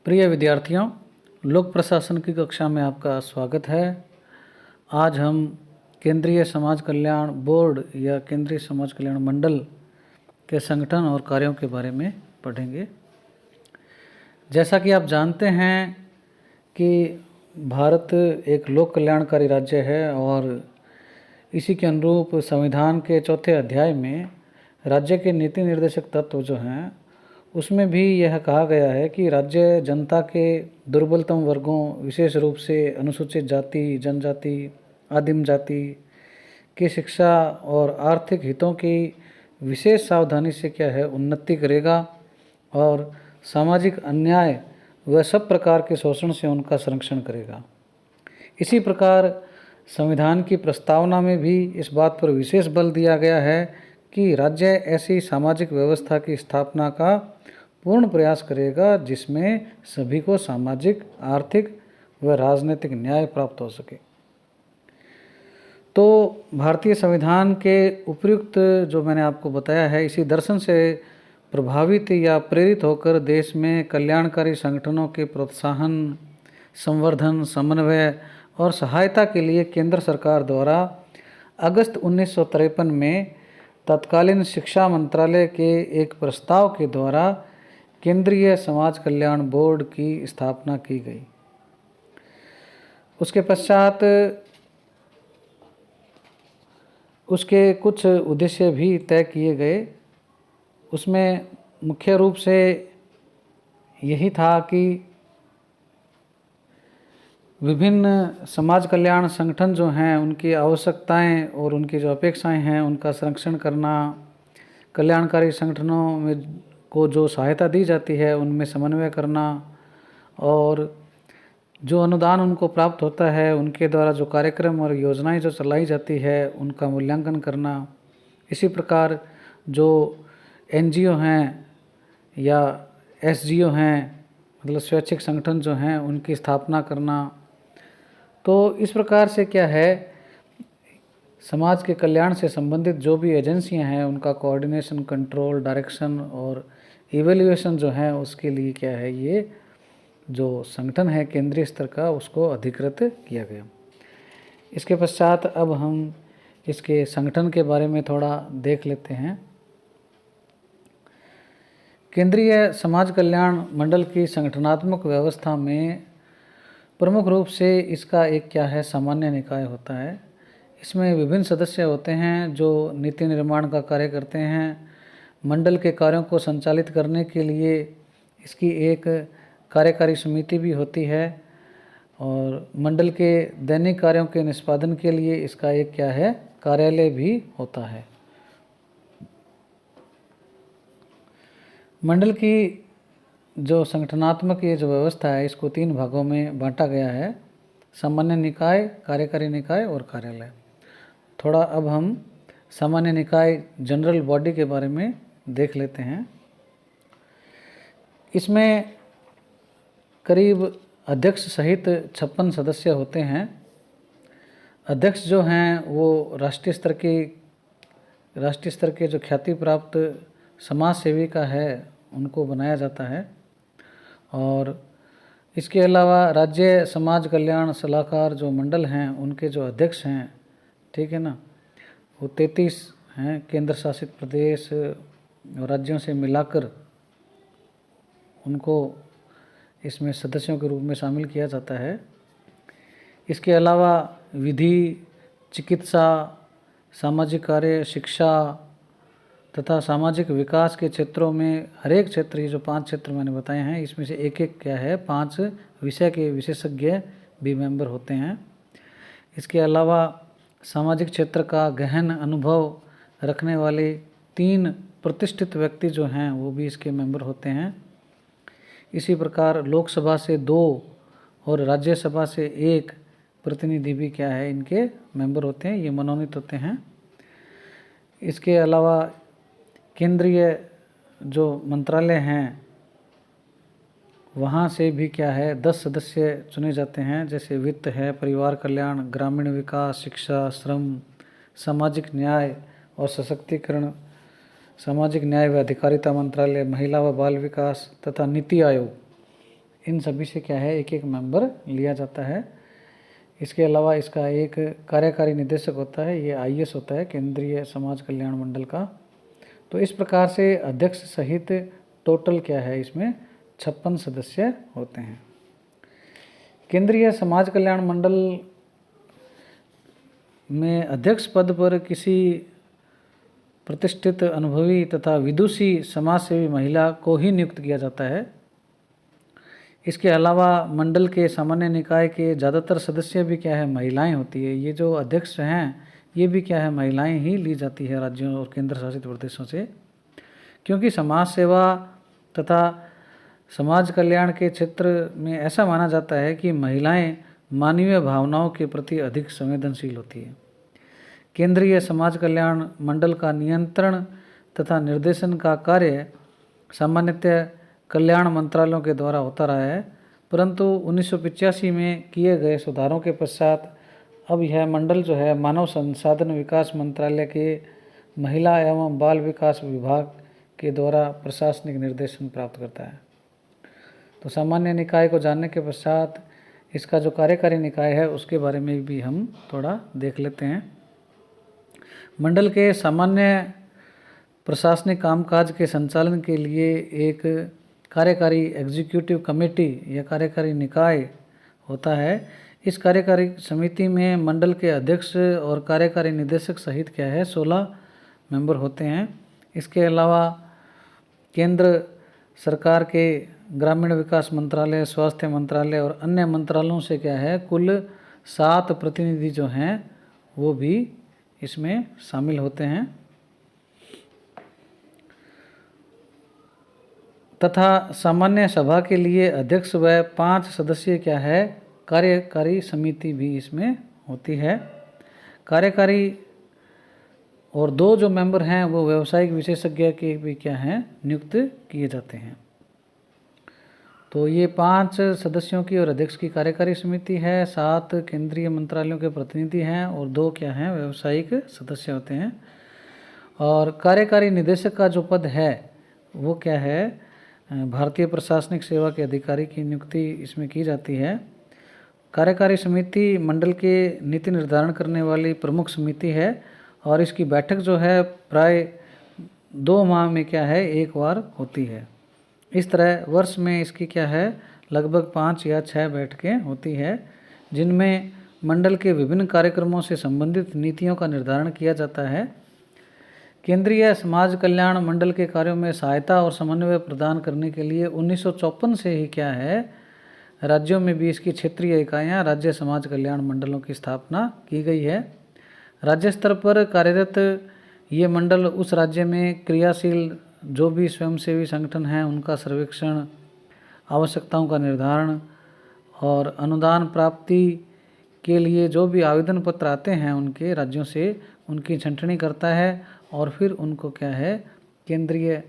प्रिय विद्यार्थियों, लोक प्रशासन की कक्षा में आपका स्वागत है। आज हम केंद्रीय समाज कल्याण बोर्ड या केंद्रीय समाज कल्याण मंडल के संगठन और कार्यों के बारे में पढ़ेंगे। जैसा कि आप जानते हैं कि भारत एक लोक कल्याणकारी राज्य है और इसी के अनुरूप संविधान के चौथे अध्याय में राज्य के नीति निर्देशक तत्व जो हैं उसमें भी यह कहा गया है कि राज्य जनता के दुर्बलतम वर्गों, विशेष रूप से अनुसूचित जाति, जनजाति, आदिम जाति की शिक्षा और आर्थिक हितों की विशेष सावधानी से क्या है उन्नति करेगा और सामाजिक अन्याय व सब प्रकार के शोषण से उनका संरक्षण करेगा। इसी प्रकार संविधान की प्रस्तावना में भी इस बात पर विशेष बल दिया गया है कि राज्य ऐसी सामाजिक व्यवस्था की स्थापना का पूर्ण प्रयास करेगा जिसमें सभी को सामाजिक, आर्थिक व राजनीतिक न्याय प्राप्त हो सके। तो भारतीय संविधान के उपयुक्त जो मैंने आपको बताया है, इसी दर्शन से प्रभावित या प्रेरित होकर देश में कल्याणकारी संगठनों के प्रोत्साहन, संवर्धन, समन्वय और सहायता के लिए केंद्र सरकार द्वारा अगस्त 1953 में तत्कालीन शिक्षा मंत्रालय के एक प्रस्ताव के द्वारा केंद्रीय समाज कल्याण बोर्ड की स्थापना की गई। उसके पश्चात उसके कुछ उद्देश्य भी तय किए गए। उसमें मुख्य रूप से यही था कि विभिन्न समाज कल्याण संगठन जो हैं उनकी आवश्यकताएं और उनकी जो अपेक्षाएं हैं उनका संरक्षण करना, कल्याणकारी संगठनों में को जो सहायता दी जाती है उनमें समन्वय करना और जो अनुदान उनको प्राप्त होता है उनके द्वारा जो कार्यक्रम और योजनाएं जो चलाई जाती है उनका मूल्यांकन करना। इसी प्रकार जो एनजीओ हैं या एसजीओ हैं, मतलब स्वैच्छिक संगठन जो हैं उनकी स्थापना करना। तो इस प्रकार से क्या है, समाज के कल्याण से संबंधित जो भी एजेंसियां हैं उनका कोऑर्डिनेशन, कंट्रोल, डायरेक्शन और इवेल्युएशन जो है उसके लिए क्या है, ये जो संगठन है केंद्रीय स्तर का उसको अधिकृत किया गया। इसके पश्चात अब हम इसके संगठन के बारे में थोड़ा देख लेते हैं। केंद्रीय समाज कल्याण मंडल की संगठनात्मक व्यवस्था में प्रमुख रूप से इसका एक क्या है सामान्य निकाय होता है। इसमें विभिन्न सदस्य होते हैं जो नीति निर्माण का कार्य करते हैं। मंडल के कार्यों को संचालित करने के लिए इसकी एक कार्यकारी समिति भी होती है और मंडल के दैनिक कार्यों के निष्पादन के लिए इसका एक क्या है कार्यालय भी होता है। मंडल की जो संगठनात्मक ये जो व्यवस्था है इसको 3 भागों में बांटा गया है: सामान्य निकाय, कार्यकारी निकाय और कार्यालय। थोड़ा अब हम सामान्य निकाय, जनरल बॉडी के बारे में देख लेते हैं। इसमें करीब अध्यक्ष सहित 56 सदस्य होते हैं। अध्यक्ष जो हैं वो राष्ट्रीय स्तर के जो ख्याति प्राप्त समाज सेविका है उनको बनाया जाता है। और इसके अलावा राज्य समाज कल्याण सलाहकार जो मंडल हैं उनके जो अध्यक्ष हैं, ठीक है ना, वो 33 हैं। केंद्र शासित प्रदेश और राज्यों से मिलाकर उनको इसमें सदस्यों के रूप में शामिल किया जाता है। इसके अलावा विधि, चिकित्सा, सामाजिक कार्य, शिक्षा तथा सामाजिक विकास के क्षेत्रों में हर एक क्षेत्र, ये जो 5 क्षेत्र मैंने बताए हैं इसमें से एक एक क्या है 5 विषय के विशेषज्ञ भी मेंबर होते हैं। इसके अलावा सामाजिक क्षेत्र का गहन अनुभव रखने वाले 3 प्रतिष्ठित व्यक्ति जो हैं वो भी इसके मेंबर होते हैं। इसी प्रकार लोकसभा से 2 और राज्यसभा से 1 प्रतिनिधि भी क्या है इनके मेंबर होते हैं, ये मनोनीत होते हैं। इसके अलावा केंद्रीय जो मंत्रालय हैं वहाँ से भी क्या है 10 सदस्य चुने जाते हैं, जैसे वित्त है, परिवार कल्याण, ग्रामीण विकास, शिक्षा, श्रम, सामाजिक न्याय और सशक्तिकरण, सामाजिक न्याय व अधिकारिता मंत्रालय, महिला व बाल विकास तथा नीति आयोग। इन सभी से क्या है एक एक मेंबर लिया जाता है। इसके अलावा इसका एक कार्यकारी निदेशक होता है, ये IS होता है, केंद्रीय समाज कल्याण मंडल का। तो इस प्रकार से अध्यक्ष सहित टोटल क्या है इसमें 56 सदस्य होते हैं। केंद्रीय समाज कल्याण मंडल में अध्यक्ष पद पर किसी प्रतिष्ठित अनुभवी तथा विदुषी समाजसेवी महिला को ही नियुक्त किया जाता है। इसके अलावा मंडल के सामान्य निकाय के ज़्यादातर सदस्य भी क्या है महिलाएं होती है। ये जो अध्यक्ष हैं ये भी क्या है महिलाएं ही ली जाती है राज्यों और केंद्र शासित प्रदेशों से, क्योंकि समाज सेवा तथा समाज कल्याण के क्षेत्र में ऐसा माना जाता है कि महिलाएं मानवीय भावनाओं के प्रति अधिक संवेदनशील होती है। केंद्रीय समाज कल्याण मंडल का नियंत्रण तथा निर्देशन का कार्य सामान्यतः कल्याण मंत्रालयों के द्वारा होता रहा है, परंतु 1985 में किए गए सुधारों के पश्चात अब यह मंडल जो है मानव संसाधन विकास मंत्रालय के महिला एवं बाल विकास विभाग के द्वारा प्रशासनिक निर्देशन प्राप्त करता है। तो सामान्य निकाय को जानने के पश्चात इसका जो कार्यकारी निकाय है उसके बारे में भी हम थोड़ा देख लेते हैं। मंडल के सामान्य प्रशासनिक कामकाज के संचालन के लिए एक कार्यकारी एग्जीक्यूटिव कमेटी या कार्यकारी निकाय होता है। इस कार्यकारी समिति में मंडल के अध्यक्ष और कार्यकारी निदेशक सहित क्या है 16 मेंबर होते हैं। इसके अलावा केंद्र सरकार के ग्रामीण विकास मंत्रालय, स्वास्थ्य मंत्रालय और अन्य मंत्रालयों से क्या है कुल 7 प्रतिनिधि जो हैं वो भी इसमें शामिल होते हैं। तथा सामान्य सभा के लिए अध्यक्ष व 5 सदस्यीय क्या है कार्यकारी समिति भी इसमें होती है। कार्यकारी और 2 जो मेंबर हैं वो व्यावसायिक विशेषज्ञ के भी क्या हैं नियुक्त किए जाते हैं। तो ये 5 सदस्यों की और अध्यक्ष की कार्यकारी समिति है, 7 केंद्रीय मंत्रालयों के प्रतिनिधि हैं और 2 क्या हैं व्यावसायिक सदस्य होते हैं। और कार्यकारी निदेशक का जो पद है वो क्या है भारतीय प्रशासनिक सेवा के अधिकारी की नियुक्ति इसमें की जाती है। कार्यकारी समिति मंडल के नीति निर्धारण करने वाली प्रमुख समिति है और इसकी बैठक जो है प्राय 2 माह में क्या है एक बार होती है। इस तरह वर्ष में इसकी क्या है लगभग 5 या 6 बैठकें होती है, जिनमें मंडल के विभिन्न कार्यक्रमों से संबंधित नीतियों का निर्धारण किया जाता है। केंद्रीय समाज कल्याण मंडल के कार्यों में सहायता और समन्वय प्रदान करने के लिए 1954 से ही क्या है राज्यों में भी इसकी क्षेत्रीय इकाइयाँ राज्य समाज कल्याण मंडलों की स्थापना की गई है। राज्य स्तर पर कार्यरत ये मंडल उस राज्य में क्रियाशील जो भी स्वयंसेवी संगठन हैं उनका सर्वेक्षण, आवश्यकताओं का निर्धारण और अनुदान प्राप्ति के लिए जो भी आवेदन पत्र आते हैं उनके राज्यों से उनकी छंटनी करता है और फिर उनको क्या है केंद्रीय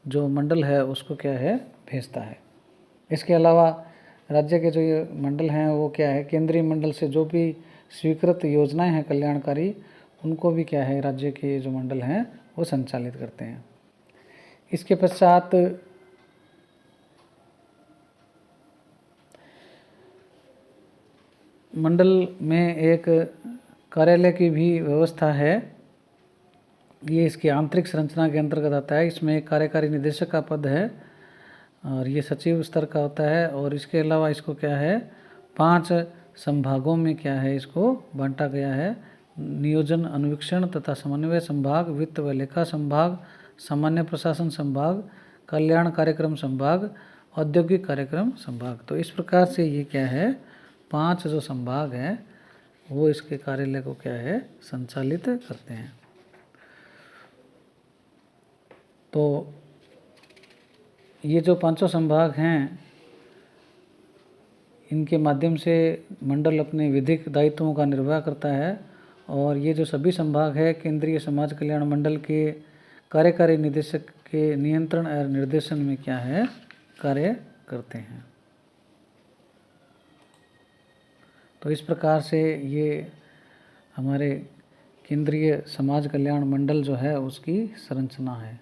जो मंडल है उसको क्या है भेजता है। इसके अलावा राज्य के जो ये मंडल हैं वो क्या है केंद्रीय मंडल से जो भी स्वीकृत योजनाएं हैं कल्याणकारी उनको भी क्या है राज्य के जो मंडल हैं वो संचालित करते हैं। इसके पश्चात मंडल में एक कार्यालय की भी व्यवस्था है, ये इसकी आंतरिक संरचना के अंतर्गत आता है। इसमें एक कार्यकारी निदेशक का पद है और ये सचिव स्तर का होता है और इसके अलावा इसको क्या है 5 संभागों में क्या है इसको बांटा गया है। नियोजन अनुवीक्षण तथा समन्वय संभाग, वित्त व लेखा संभाग, सामान्य प्रशासन संभाग, कल्याण कार्यक्रम संभाग, औद्योगिक कार्यक्रम संभाग। तो इस प्रकार से ये क्या है 5 जो संभाग हैं वो इसके कार्यालय को क्या है संचालित करते हैं। तो ये जो 5 संभाग हैं इनके माध्यम से मंडल अपने विधिक दायित्वों का निर्वाह करता है और ये जो सभी संभाग है केंद्रीय समाज कल्याण मंडल के कार्यकारी निदेशक के नियंत्रण और निर्देशन में क्या है कार्य करते हैं। तो इस प्रकार से ये हमारे केंद्रीय समाज कल्याण मंडल जो है उसकी संरचना है।